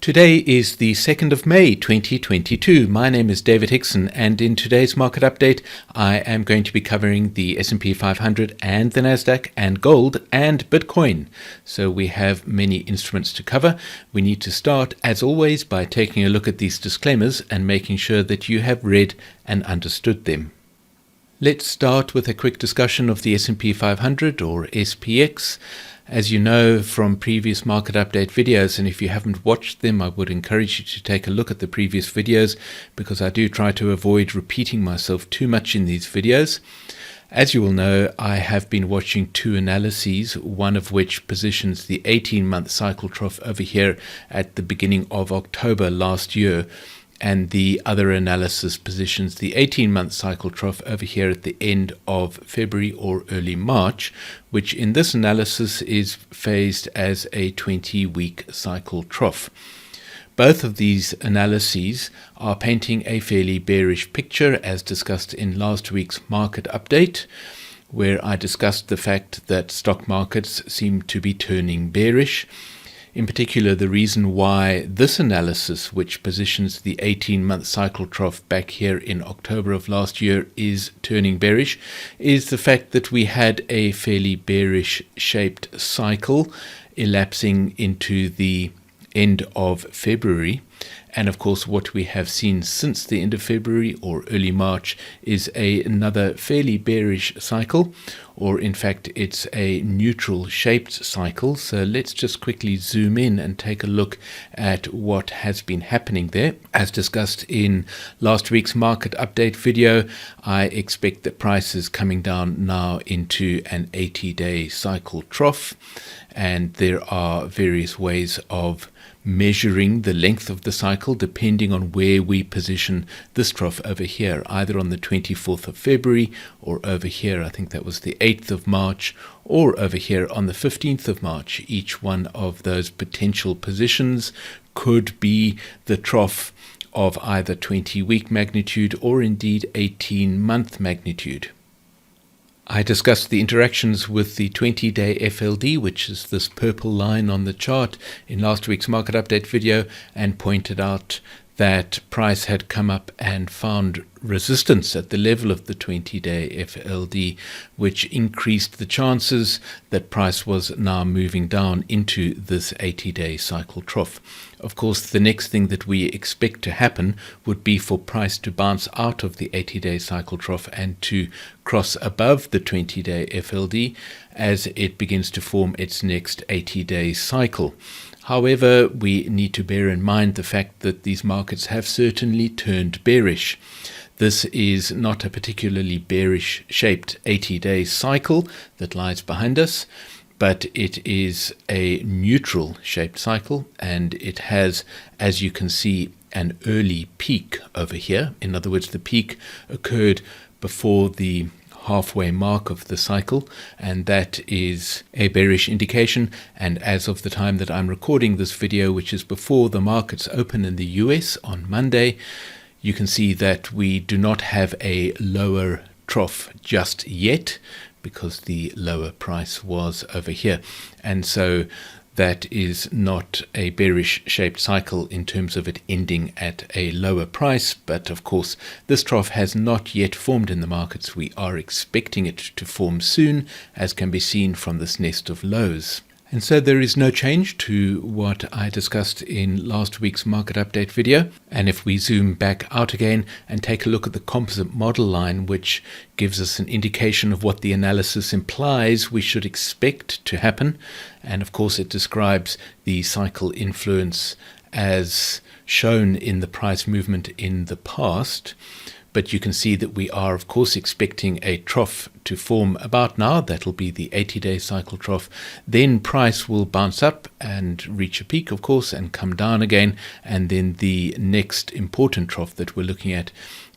Today is the 2nd of May 2022. My name is David Hickson, and in today's market update I am going to be covering the S&P 500 and the NASDAQ and gold and Bitcoin. So we have many instruments to cover. We need to start, as always, by taking a look at these disclaimers and making sure that you have read and understood them. Let's start with a quick discussion of the S&P 500 or SPX. As you know from previous market update videos, and if you haven't watched them, I would encourage you to take a look at the previous videos because I do try to avoid repeating myself too much in these videos. As you will know, I have been watching two analyses, one of which positions the 18-month cycle trough over here at the beginning of October last year, and the other analysis positions the 18-month cycle trough over here at the end of February or early March, which in this analysis is phased as a 20-week cycle trough. Both of these analyses are painting a fairly bearish picture, as discussed in last week's market update, where I discussed the fact that stock markets seem to be turning bearish. In particular, the reason why this analysis, which positions the 18-month cycle trough back here in October of last year, is turning bearish, is the fact that we had a fairly bearish shaped cycle elapsing into the end of February. And of course, what we have seen since the end of February or early March is another fairly bearish cycle, or in fact, it's a neutral shaped cycle. So let's just quickly zoom in and take a look at what has been happening there. As discussed in last week's market update video, I expect that price is coming down now into an 80-day cycle trough, and there are various ways of measuring the length of the cycle depending on where we position this trough over here, either on the 24th of February or over here, I think that was the 8th of March, or over here on the 15th of March. Each one of those potential positions could be the trough of either 20-week magnitude or indeed 18-month magnitude. I discussed the interactions with the 20-day FLD, which is this purple line on the chart, in last week's market update video, and pointed out that price had come up and found resistance at the level of the 20-day FLD, which increased the chances that price was now moving down into this 80-day cycle trough. Of course, the next thing that we expect to happen would be for price to bounce out of the 80-day cycle trough and to cross above the 20-day FLD as it begins to form its next 80-day cycle. However, we need to bear in mind the fact that these markets have certainly turned bearish. This is not a particularly bearish shaped 80-day cycle that lies behind us, but it is a neutral shaped cycle, and it has, as you can see, an early peak over here. In other words, the peak occurred before the halfway mark of the cycle, and that is a bearish indication. And as of the time that I'm recording this video, which is before the markets open in the US on Monday, you can see that we do not have a lower trough just yet because the lower price was over here. And so that is not a bearish shaped cycle in terms of it ending at a lower price. But of course, this trough has not yet formed in the markets. We are expecting it to form soon, as can be seen from this nest of lows. And so there is no change to what I discussed in last week's market update video. And if we zoom back out again and take a look at the composite model line, which gives us an indication of what the analysis implies we should expect to happen. And of course, it describes the cycle influence as shown in the price movement in the past. But you can see that we are, of course, expecting a trough to form about now. That'll be the 80-day cycle trough. Then price will bounce up and reach a peak, of course, and come down again. And then the next important trough that we're looking at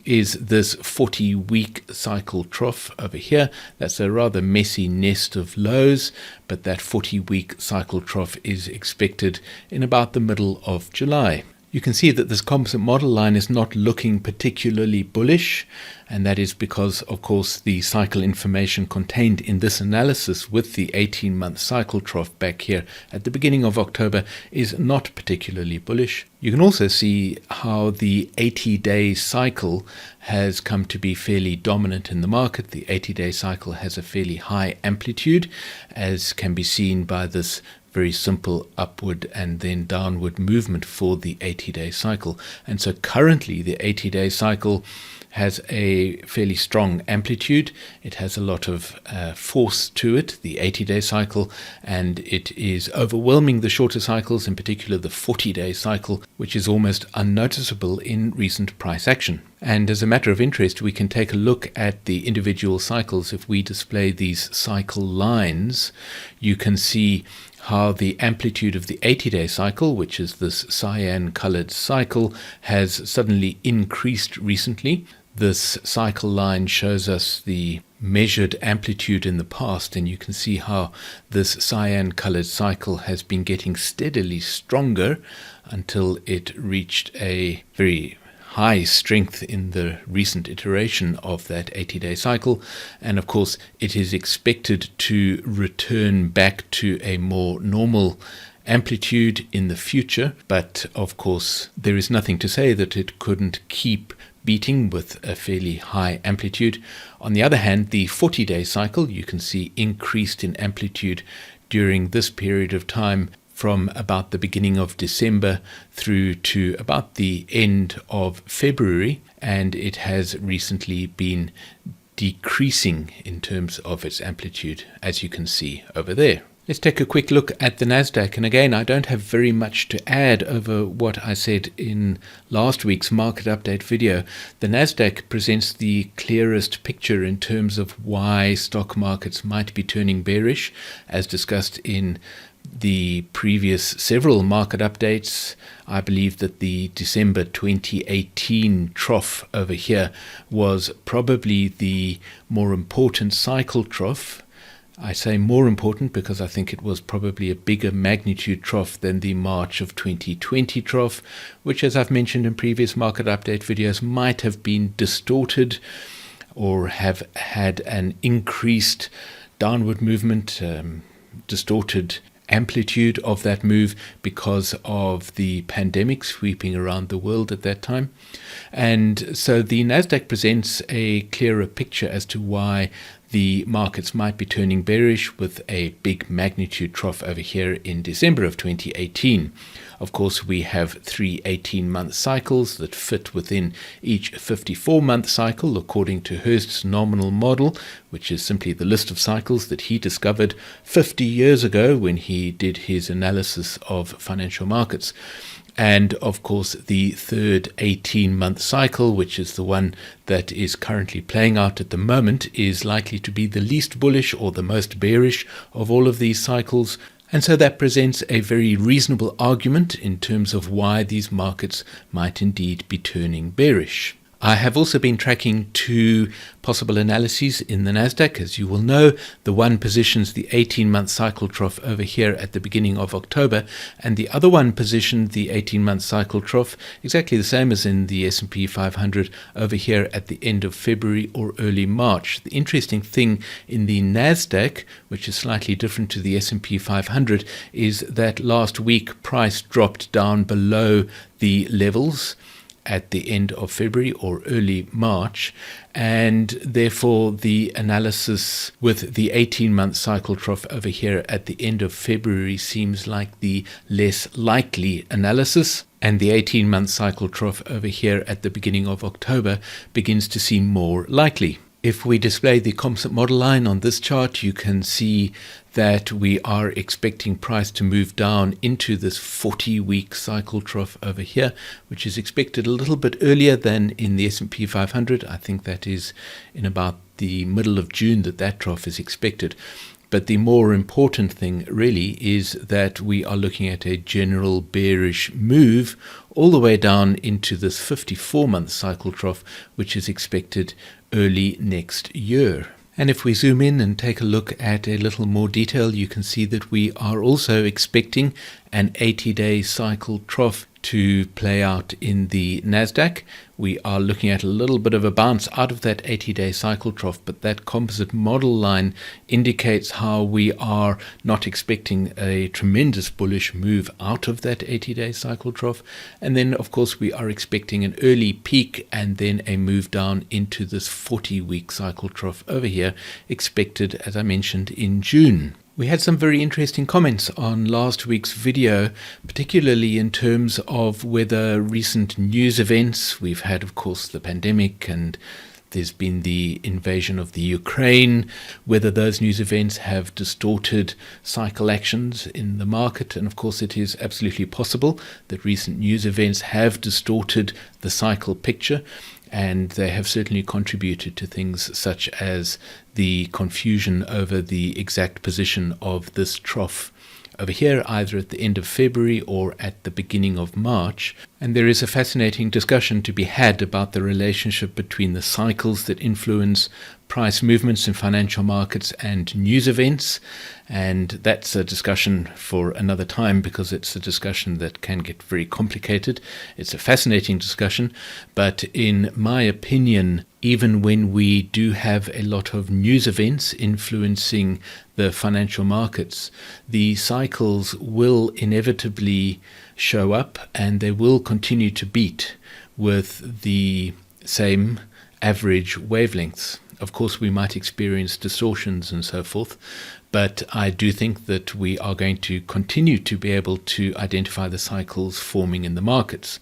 is this 40-week cycle trough over here. That's a rather messy nest of lows, but that 40-week cycle trough is expected in about the middle of July. You can see that this composite model line is not looking particularly bullish, and that is because, of course, the cycle information contained in this analysis with the 18-month cycle trough back here at the beginning of October is not particularly bullish. You can also see how the 80-day cycle has come to be fairly dominant in the market. The 80-day cycle has a fairly high amplitude, as can be seen by this very simple upward and then downward movement for the 80-day cycle. And so currently the 80-day cycle has a fairly strong amplitude. It has a lot of force to it, the 80-day cycle, and it is overwhelming the shorter cycles, in particular the 40-day cycle, which is almost unnoticeable in recent price action. And as a matter of interest, we can take a look at the individual cycles. If we display these cycle lines, you can see how the amplitude of the 80-day cycle, which is this cyan-colored cycle, has suddenly increased recently. This cycle line shows us the measured amplitude in the past, and you can see how this cyan-colored cycle has been getting steadily stronger until it reached a very high strength in the recent iteration of that 80-day cycle. And of course, it is expected to return back to a more normal amplitude in the future. But of course, there is nothing to say that it couldn't keep beating with a fairly high amplitude. On the other hand, the 40-day cycle, you can see, increased in amplitude during this period of time, from about the beginning of December through to about the end of February, and it has recently been decreasing in terms of its amplitude, as you can see over there. Let's take a quick look at the NASDAQ, and again, I don't have very much to add over what I said in last week's market update video. The NASDAQ presents the clearest picture in terms of why stock markets might be turning bearish, as discussed in the previous several market updates. I believe that the December 2018 trough over here was probably the more important cycle trough. I say more important because I think it was probably a bigger magnitude trough than the March of 2020 trough, which, as I've mentioned in previous market update videos, might have been distorted or have had an increased downward movement, distorted amplitude of that move because of the pandemic sweeping around the world at that time. And so the NASDAQ presents a clearer picture as to why the markets might be turning bearish, with a big magnitude trough over here in December of 2018. Of course, we have 3 18-month cycles that fit within each 54-month cycle according to Hurst's nominal model, which is simply the list of cycles that he discovered 50 years ago when he did his analysis of financial markets. And of course, the third 18-month cycle, which is the one that is currently playing out at the moment, is likely to be the least bullish or the most bearish of all of these cycles. And so that presents a very reasonable argument in terms of why these markets might indeed be turning bearish. I have also been tracking 2 possible analyses in the NASDAQ. As you will know, the one positions the 18-month cycle trough over here at the beginning of October, and the other one positioned the 18-month cycle trough exactly the same as in the S&P 500 over here at the end of February or early March. The interesting thing in the NASDAQ, which is slightly different to the S&P 500, is that last week price dropped down below the levels at the end of February or early March, and therefore the analysis with the 18-month cycle trough over here at the end of February seems like the less likely analysis, and the 18-month cycle trough over here at the beginning of October begins to seem more likely. If we display the composite model line on this chart, you can see that we are expecting price to move down into this 40-week cycle trough over here, which is expected a little bit earlier than in the S&P 500. I think that is in about the middle of June that trough is expected. But the more important thing really is that we are looking at a general bearish move all the way down into this 54-month cycle trough, which is expected early next year. And if we zoom in and take a look at a little more detail, you can see that we are also expecting an 80-day cycle trough to play out in the NASDAQ. We are looking at a little bit of a bounce out of that 80-day cycle trough, but that composite model line indicates how we are not expecting a tremendous bullish move out of that 80-day cycle trough. And then, of course, we are expecting an early peak and then a move down into this 40-week cycle trough over here, expected, as I mentioned, in June. We had some very interesting comments on last week's video, particularly in terms of whether recent news events, we've had, of course, the pandemic and there's been the invasion of the Ukraine, whether those news events have distorted cycle actions in the market. And of course, it is absolutely possible that recent news events have distorted the cycle picture. And they have certainly contributed to things such as the confusion over the exact position of this trough over here, either at the end of February or at the beginning of March. And there is a fascinating discussion to be had about the relationship between the cycles that influence price movements in financial markets and news events. And that's a discussion for another time, because it's a discussion that can get very complicated. It's a fascinating discussion, but in my opinion, even when we do have a lot of news events influencing the financial markets, the cycles will inevitably show up and they will continue to beat with the same average wavelengths. Of course, we might experience distortions and so forth, but I do think that we are going to continue to be able to identify the cycles forming in the markets.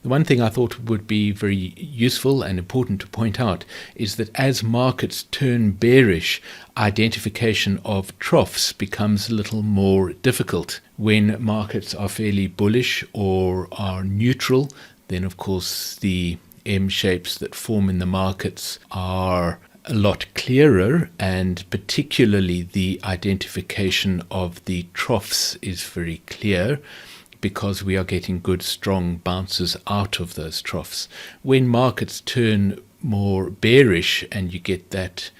The one thing I thought would be very useful and important to point out is that as markets turn bearish, identification of troughs becomes a little more difficult. When markets are fairly bullish or are neutral, then of course the M shapes that form in the markets are a lot clearer, and particularly the identification of the troughs is very clear, because we are getting good strong bounces out of those troughs. When markets turn more bearish and you get that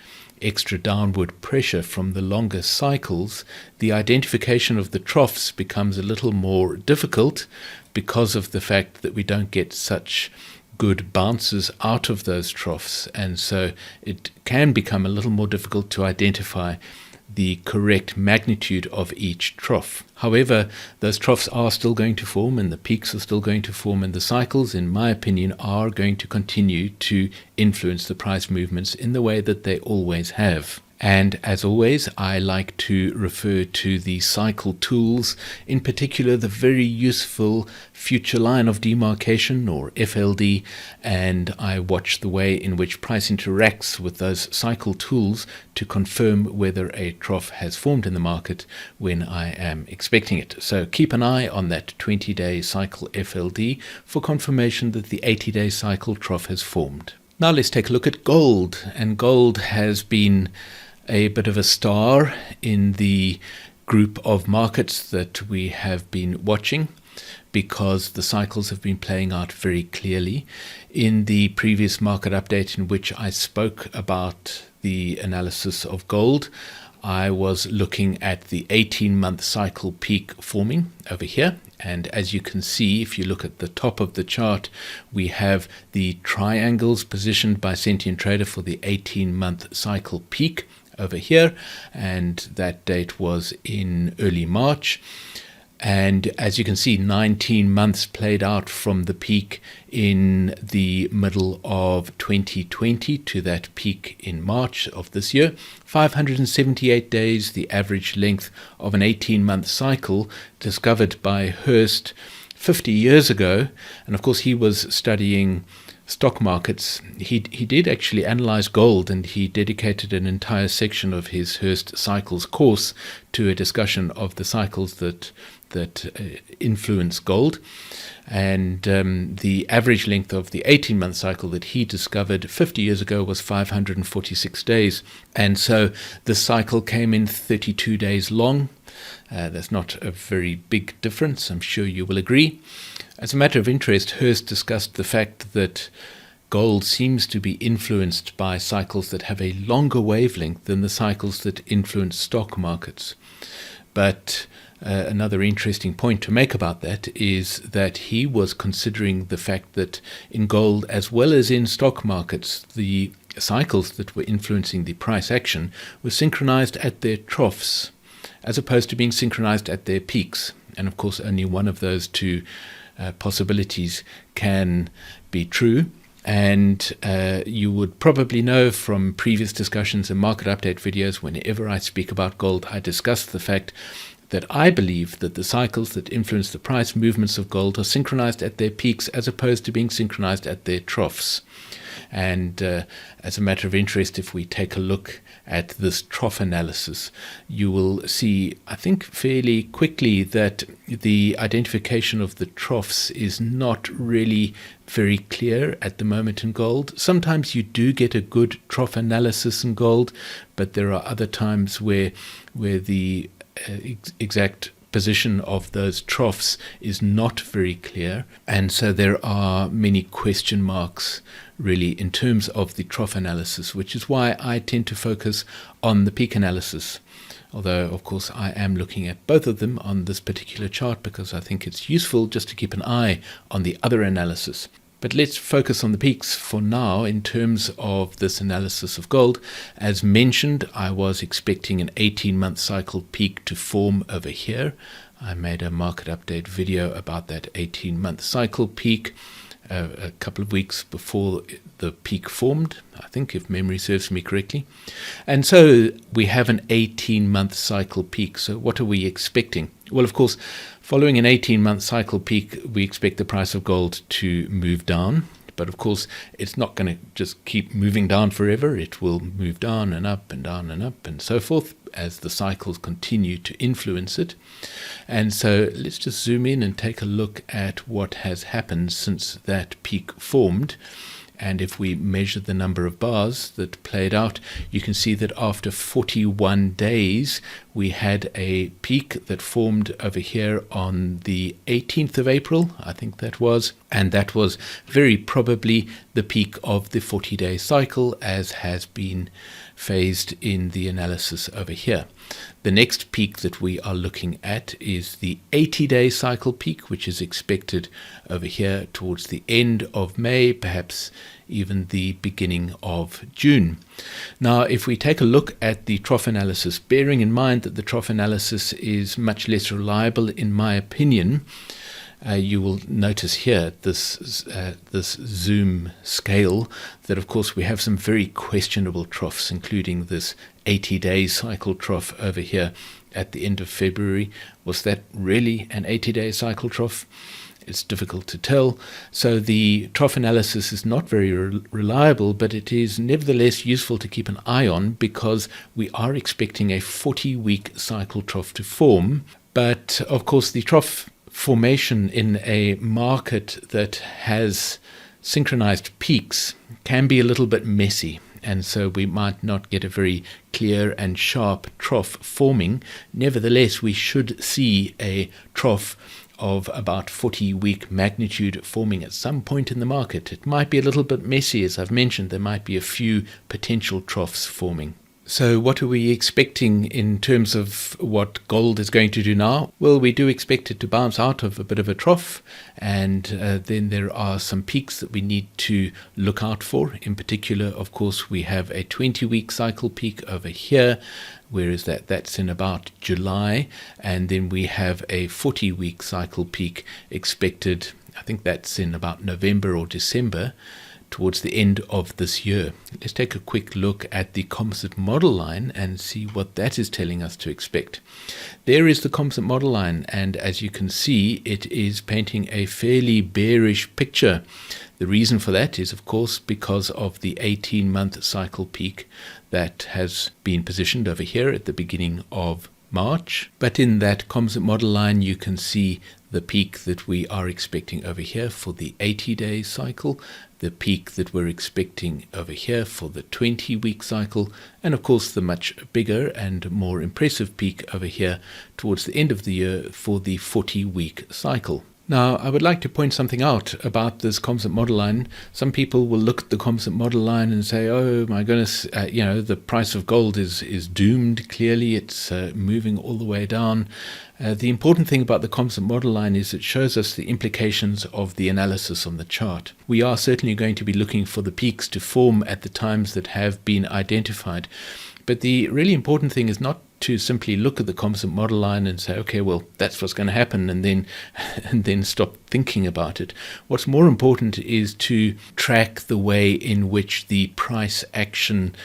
extra downward pressure from the longer cycles, the identification of the troughs becomes a little more difficult because of the fact that we don't get such good bounces out of those troughs, and so it can become a little more difficult to identify the correct magnitude of each trough. However, those troughs are still going to form and the peaks are still going to form, and the cycles, in my opinion, are going to continue to influence the price movements in the way that they always have. And as always, I like to refer to the cycle tools, in particular the very useful future line of demarcation, or FLD, and I watch the way in which price interacts with those cycle tools to confirm whether a trough has formed in the market when I am expecting it. So keep an eye on that 20-day cycle FLD for confirmation that the 80-day cycle trough has formed. Now let's take a look at gold, and gold has been a bit of a star in the group of markets that we have been watching, because the cycles have been playing out very clearly. In the previous market update in which I spoke about the analysis of gold, I was looking at the 18-month cycle peak forming over here. And as you can see, if you look at the top of the chart, we have the triangles positioned by Sentient Trader for the 18-month cycle peak over here, and that date was in early March. And as you can see, 19 months played out from the peak in the middle of 2020 to that peak in March of this year. 578 days, the average length of an 18-month cycle, discovered by Hurst 50 years ago. And of course, he was studying stock markets. He did actually analyze gold, and he dedicated an entire section of his Hurst Cycles course to a discussion of the cycles that influence gold. And the average length of the 18-month cycle that he discovered 50 years ago was 546 days. And so the cycle came in 32 days long. That's not a very big difference, I'm sure you will agree. As a matter of interest, Hurst discussed the fact that gold seems to be influenced by cycles that have a longer wavelength than the cycles that influence stock markets. But another interesting point to make about that is that he was considering the fact that in gold as well as in stock markets, the cycles that were influencing the price action were synchronized at their troughs as opposed to being synchronized at their peaks. And of course, only one of those two possibilities can be true. And you would probably know from previous discussions and market update videos, whenever I speak about gold, I discuss the fact that I believe that the cycles that influence the price movements of gold are synchronized at their peaks as opposed to being synchronized at their troughs. And as a matter of interest, if we take a look at this trough analysis, you will see, I think fairly quickly, that the identification of the troughs is not really very clear at the moment in gold. Sometimes you do get a good trough analysis in gold, but there are other times where the exact position of those troughs is not very clear, and so there are many question marks really in terms of the trough analysis, which is why I tend to focus on the peak analysis, although of course I am looking at both of them on this particular chart because I think it's useful just to keep an eye on the other analysis. But let's focus on the peaks for now in terms of this analysis of gold. As mentioned, I was expecting an 18-month cycle peak to form over here. I made a market update video about that 18-month cycle peak a couple of weeks before the peak formed, I think, if memory serves me correctly. And so we have an 18-month cycle peak. So what are we expecting? Well, of course, following an 18-month cycle peak, we expect the price of gold to move down. But of course, it's not going to just keep moving down forever. It will move down and up and down and up and so forth as the cycles continue to influence it. And so let's just zoom in and take a look at what has happened since that peak formed. And if we measure the number of bars that played out, you can see that after 41 days, we had a peak that formed over here on the 18th of April, I think that was. And that was very probably the peak of the 40-day cycle, as has been phased in the analysis over here. The next peak that we are looking at is the 80-day cycle peak, which is expected over here towards the end of May, perhaps even the beginning of June. Now, if we take a look at the trough analysis, bearing in mind that the trough analysis is much less reliable in my opinion, you will notice here this zoom scale that of course we have some very questionable troughs, including this 80-day cycle trough over here at the end of February. Was that really an 80-day cycle trough? It's difficult to tell. So the trough analysis is not very reliable, but it is nevertheless useful to keep an eye on because we are expecting a 40-week cycle trough to form. But of course the trough formation in a market that has synchronized peaks can be a little bit messy, and so we might not get a very clear and sharp trough forming. Nevertheless, we should see a trough of about 40-week magnitude forming at some point in the market. It might be a little bit messy, as I've mentioned. There might be a few potential troughs forming. So what are we expecting in terms of what gold is going to do now? Well, we do expect it to bounce out of a bit of a trough, and then there are some peaks that we need to look out for. In particular, of course, we have a 20-week cycle peak over here. Where is that? That's in about July. And then we have a 40-week cycle peak expected, I think that's in about November or December, towards the end of this year. Let's take a quick look at the composite model line and see what that is telling us to expect. There is the composite model line, and as you can see, it is painting a fairly bearish picture. The reason for that is, of course, because of the 18-month cycle peak that has been positioned over here at the beginning of March. But in that composite model line, you can see the peak that we are expecting over here for the 80-day cycle, the peak that we're expecting over here for the 20-week cycle, and of course the much bigger and more impressive peak over here towards the end of the year for the 40-week cycle. Now, I would like to point something out about this composite model line. Some people will look at the composite model line and say, oh my goodness, the price of gold is doomed. Clearly, it's moving all the way down. The important thing about the composite model line is it shows us the implications of the analysis on the chart. We are certainly going to be looking for the peaks to form at the times that have been identified. But the really important thing is not to simply look at the composite model line and say, okay, well, that's what's going to happen, and then stop thinking about it. What's more important is to track the way in which the price action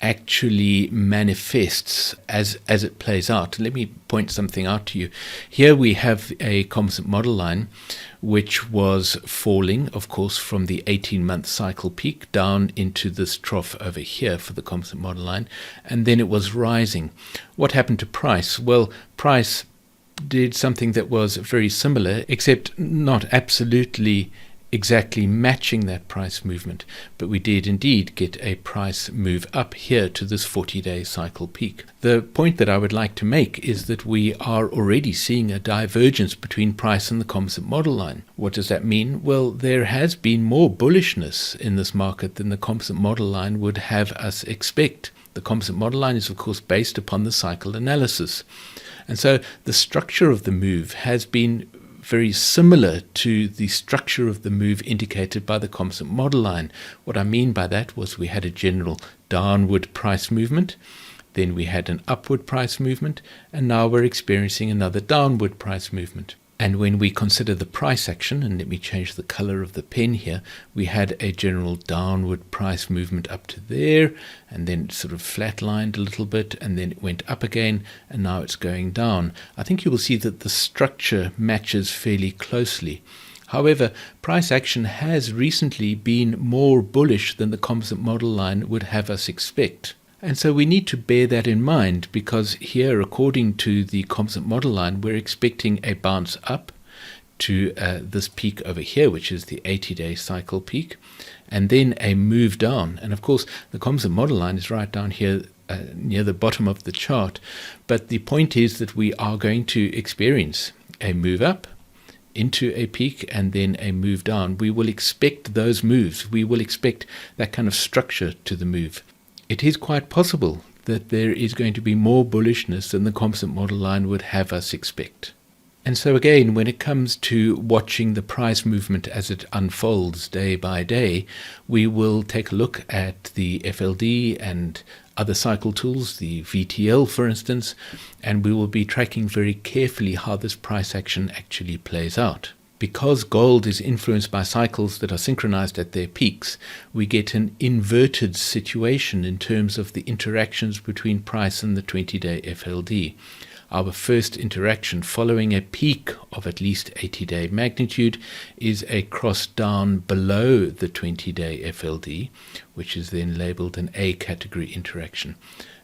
actually manifests as it plays out. Let me point something out to you. Here we have a composite model line which was falling, of course, from the 18-month cycle peak down into this trough over here for the composite model line, and then it was rising. What happened to price? Well, price did something that was very similar, except not absolutely exactly matching that price movement, but we did indeed get a price move up here to this 40-day cycle peak. The point that I would like to make is that we are already seeing a divergence between price and the composite model line. What does that mean? Well, there has been more bullishness in this market than the composite model line would have us expect. The composite model line is, of course, based upon the cycle analysis. And so the structure of the move has been very similar to the structure of the move indicated by the composite model line. What I mean by that was we had a general downward price movement, then we had an upward price movement, and now we're experiencing another downward price movement. And when we consider the price action, and let me change the color of the pen here, we had a general downward price movement up to there, and then it sort of flatlined a little bit, and then it went up again, and now it's going down. I think you will see that the structure matches fairly closely. However, price action has recently been more bullish than the composite model line would have us expect. And so we need to bear that in mind, because here, according to the composite model line, we're expecting a bounce up to this peak over here, which is the 80-day cycle peak, and then a move down. And of course, the composite model line is right down here near the bottom of the chart. But the point is that we are going to experience a move up into a peak and then a move down. We will expect those moves. We will expect that kind of structure to the move. It is quite possible that there is going to be more bullishness than the composite model line would have us expect. And so again, when it comes to watching the price movement as it unfolds day by day, we will take a look at the FLD and other cycle tools, the VTL for instance, and we will be tracking very carefully how this price action actually plays out. Because gold is influenced by cycles that are synchronized at their peaks, we get an inverted situation in terms of the interactions between price and the 20-day FLD. Our first interaction following a peak of at least 80-day magnitude is a cross down below the 20-day FLD, which is then labeled an A category interaction.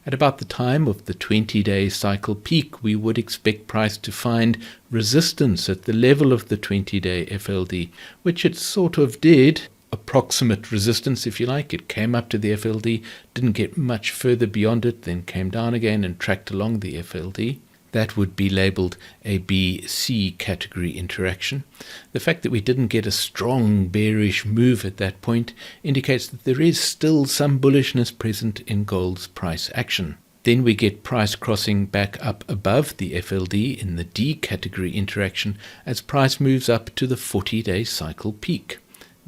At about the time of the 20-day cycle peak, we would expect price to find resistance at the level of the 20-day FLD, which it sort of did. Approximate resistance, if you like. It came up to the FLD, didn't get much further beyond it, then came down again and tracked along the FLD. That would be labeled a B-C category interaction. The fact that we didn't get a strong bearish move at that point indicates that there is still some bullishness present in gold's price action. Then we get price crossing back up above the FLD in the D category interaction as price moves up to the 40-day cycle peak.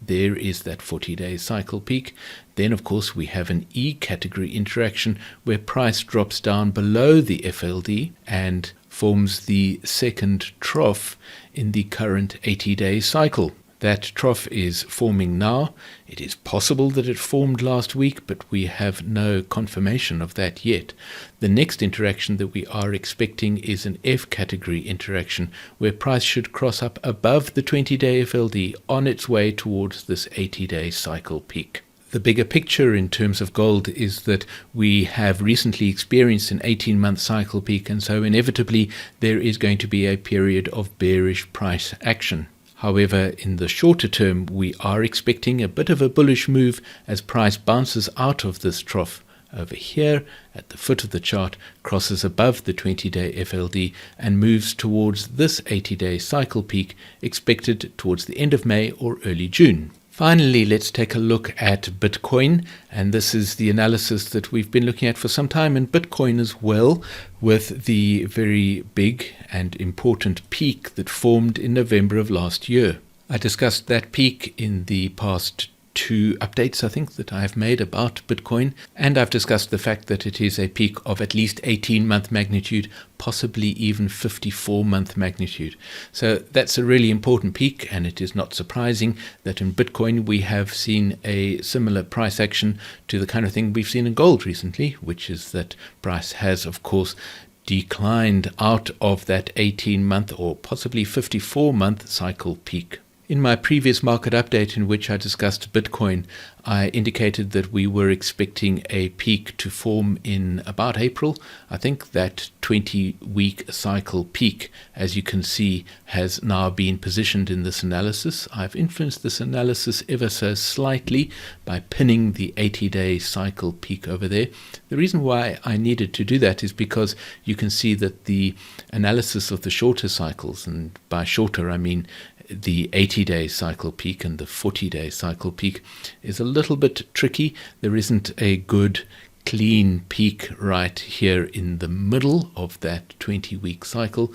There is that 40-day cycle peak. Then, of course, we have an E category interaction where price drops down below the FLD and forms the second trough in the current 80-day cycle. That trough is forming now. It is possible that it formed last week, but we have no confirmation of that yet. The next interaction that we are expecting is an F category interaction, where price should cross up above the 20-day FLD on its way towards this 80-day cycle peak. The bigger picture in terms of gold is that we have recently experienced an 18-month cycle peak, and so inevitably there is going to be a period of bearish price action. However, in the shorter term, we are expecting a bit of a bullish move as price bounces out of this trough over here at the foot of the chart, crosses above the 20-day FLD and moves towards this 80-day cycle peak expected towards the end of May or early June. Finally, let's take a look at Bitcoin, and this is the analysis that we've been looking at for some time, and Bitcoin as well, with the very big and important peak that formed in November of last year. I discussed that peak in the past 2 updates, I think, that I've made about Bitcoin, and I've discussed the fact that it is a peak of at least 18-month magnitude, possibly even 54-month magnitude. So that's a really important peak, and it is not surprising that in Bitcoin we have seen a similar price action to the kind of thing we've seen in gold recently, which is that price has, of course, declined out of that 18-month or possibly 54-month cycle peak. In my previous market update, in which I discussed Bitcoin, I indicated that we were expecting a peak to form in about April. I think that 20-week cycle peak, as you can see, has now been positioned in this analysis. I've influenced this analysis ever so slightly by pinning the 80-day cycle peak over there. The reason why I needed to do that is because you can see that the analysis of the shorter cycles, and by shorter I mean the 80-day cycle peak and the 40-day cycle peak, is a little bit tricky. There isn't a good clean peak right here in the middle of that 20-week cycle,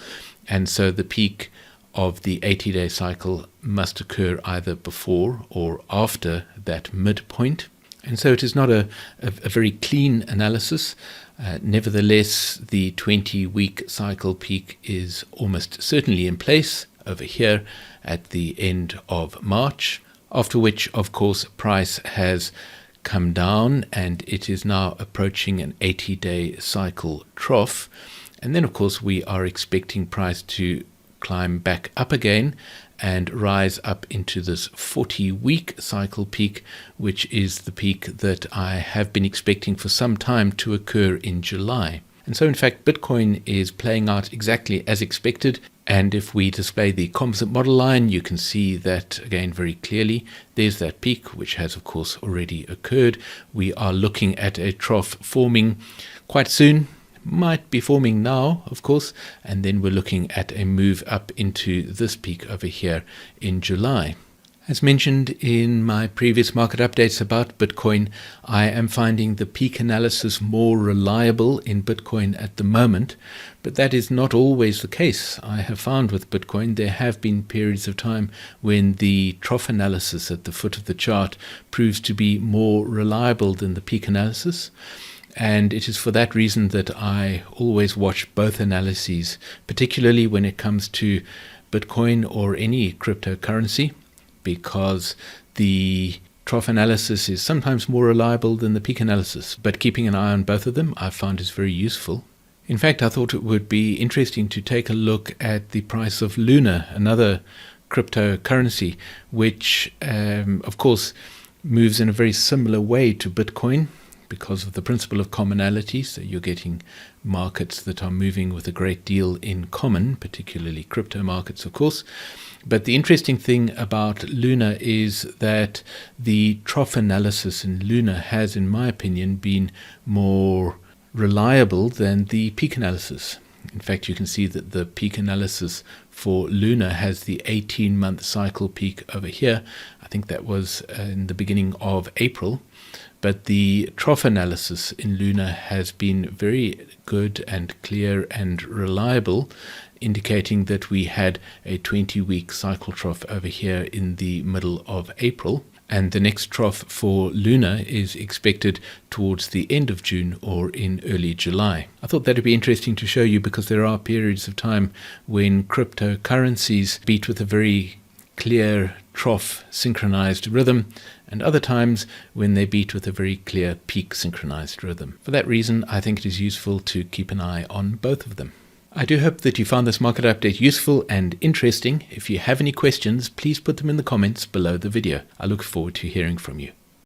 and so the peak of the 80-day cycle must occur either before or after that midpoint. And so it is not a very clean analysis. Nevertheless, the 20-week cycle peak is almost certainly in place over here at the end of March, after which, of course, price has come down and it is now approaching an 80-day cycle trough. And then, of course, we are expecting price to climb back up again and rise up into this 40-week cycle peak, which is the peak that I have been expecting for some time to occur in July. And so, in fact, Bitcoin is playing out exactly as expected. And if we display the composite model line, you can see that again very clearly. There's that peak, which has, of course, already occurred. We are looking at a trough forming quite soon. Might be forming now, of course, and then we're looking at a move up into this peak over here in July. As mentioned in my previous market updates about Bitcoin, I am finding the peak analysis more reliable in Bitcoin at the moment, but that is not always the case. I have found with Bitcoin there have been periods of time when the trough analysis at the foot of the chart proves to be more reliable than the peak analysis. And it is for that reason that I always watch both analyses, particularly when it comes to Bitcoin or any cryptocurrency, because the trough analysis is sometimes more reliable than the peak analysis. But keeping an eye on both of them I found is very useful. In fact, I thought it would be interesting to take a look at the price of Luna, another cryptocurrency, which of course moves in a very similar way to Bitcoin, because of the principle of commonality. So you're getting markets that are moving with a great deal in common, particularly crypto markets, of course. But the interesting thing about Luna is that the trough analysis in Luna has, in my opinion, been more reliable than the peak analysis. In fact, you can see that the peak analysis for Luna has the 18-month cycle peak over here. I think that was in the beginning of April. But the trough analysis in Luna has been very good and clear and reliable, indicating that we had a 20-week cycle trough over here in the middle of April. And the next trough for Luna is expected towards the end of June or in early July. I thought that would be interesting to show you, because there are periods of time when cryptocurrencies beat with a very clear trough synchronized rhythm, and other times when they beat with a very clear peak synchronized rhythm. For that reason, I think it is useful to keep an eye on both of them. I do hope that you found this market update useful and interesting. If you have any questions, please put them in the comments below the video. I look forward to hearing from you.